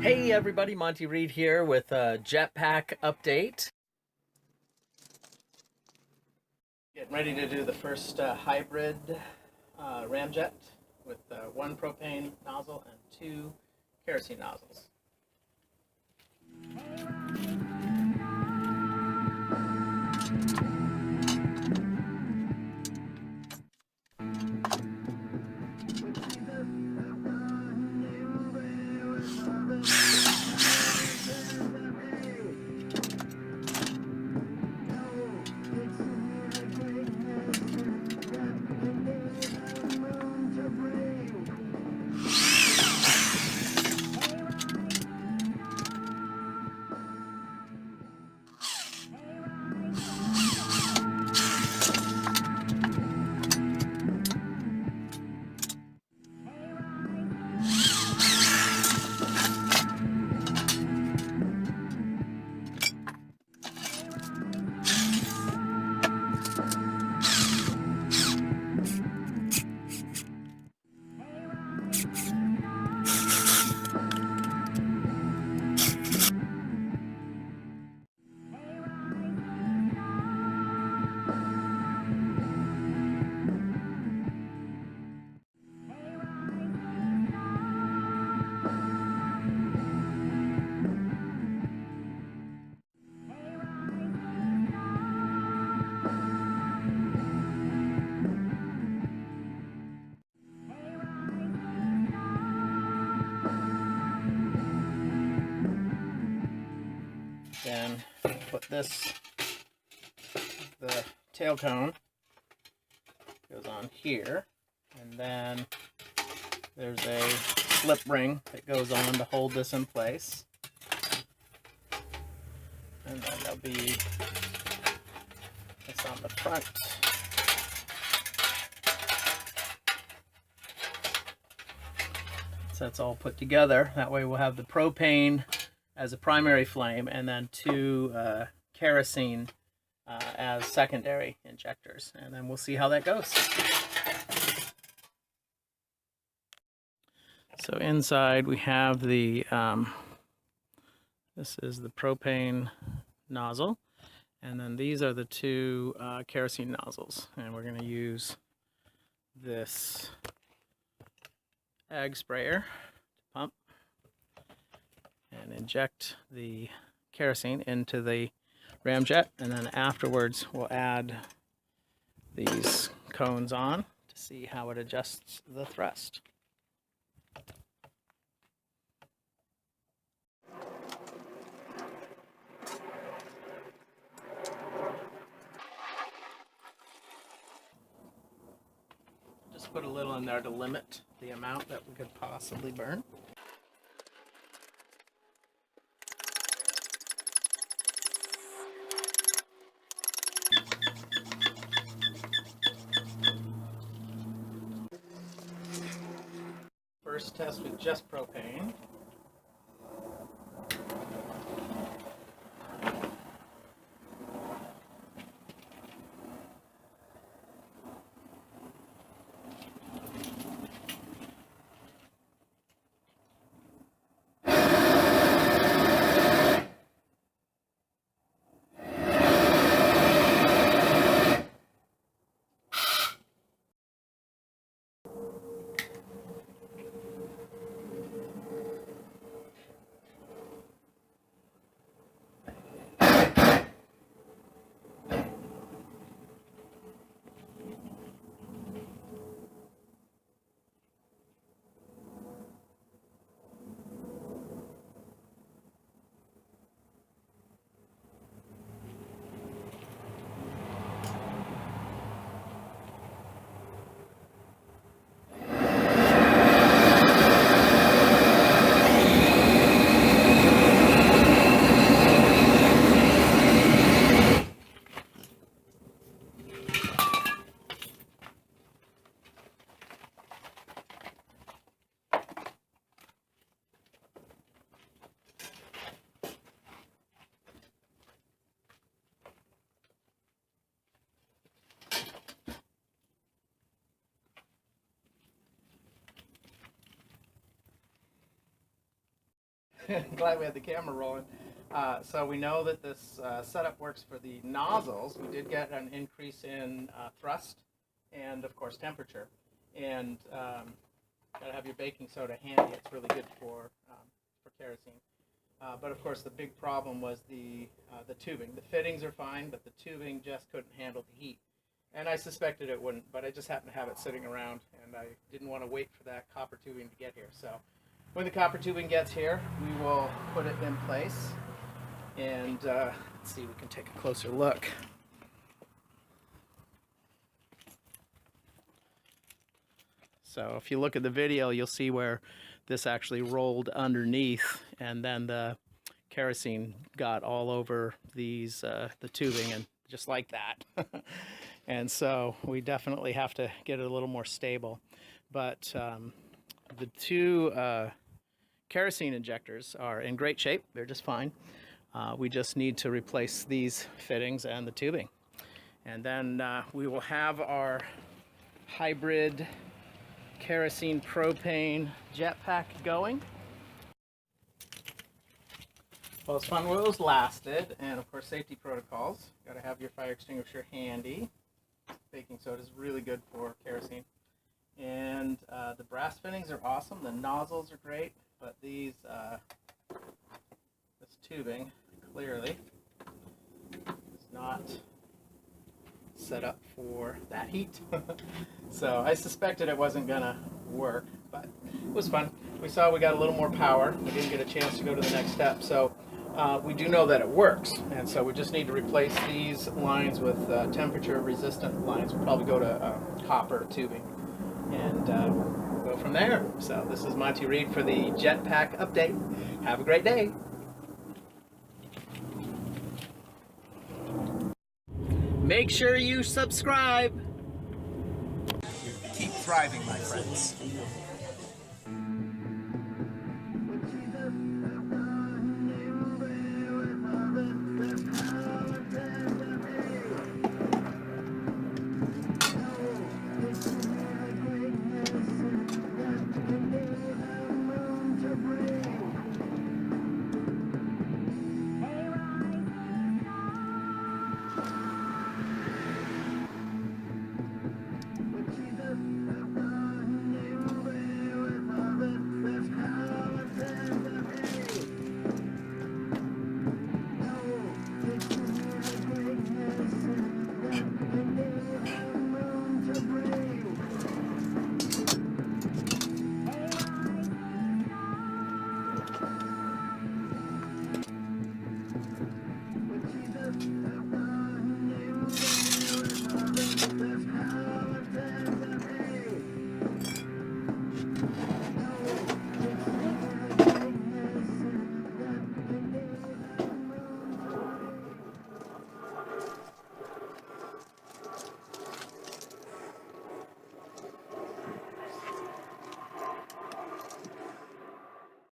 Hey everybody, Monty Reed here with a Jetpack update. Getting ready to do the first hybrid ramjet with one propane nozzle and two kerosene nozzles. Then put this, the tail cone goes on here, and then there's a slip ring that goes on to hold this in place. And then there'll be this on the front. So that's all put together. That way we'll have the propane as a primary flame and then two kerosene as secondary injectors. And then we'll see how that goes. So inside we have the, this is the propane nozzle. And then these are the two kerosene nozzles. And we're going to use this ag sprayer to pump and inject the kerosene into the ramjet, and then afterwards we'll add these cones on to see how it adjusts the thrust. Just put a little in there to limit the amount that we could possibly burn. First test with just propane. Glad we had the camera rolling. So we know that this setup works for the nozzles. We did get an increase in thrust and, of course, temperature. And gotta have your baking soda handy. It's really good for kerosene. But of course, the big problem was the tubing. The fittings are fine, but the tubing just couldn't handle the heat. And I suspected it wouldn't, but I just happened to have it sitting around, and I didn't want to wait for that copper tubing to get here. So when the copper tubing gets here, we will put it in place. And let's see, we can take a closer look. So if you look at the video, you'll see where this actually rolled underneath, and then the kerosene got all over these the tubing, and just like that. And so we definitely have to get it a little more stable. But the two kerosene injectors are in great shape. They're just fine. We just need to replace these fittings and the tubing. And then we will have our hybrid kerosene propane Jetpack going. Well, as fun while those lasted, and of course safety protocols. Got to have your fire extinguisher handy. Baking soda is really good for kerosene. And the brass fittings are awesome. The nozzles are great, but these this tubing clearly is not set up for that heat. So I suspected it wasn't gonna work, but it was fun. We saw we got a little more power. We didn't get a chance to go to the next step, so we do know that it works, and so we just need to replace these lines with temperature resistant lines. We'll probably go to copper tubing and go from there. So this is Monty Reed for the Jetpack update. Have a great day. Make sure you subscribe. Keep thriving, my friends.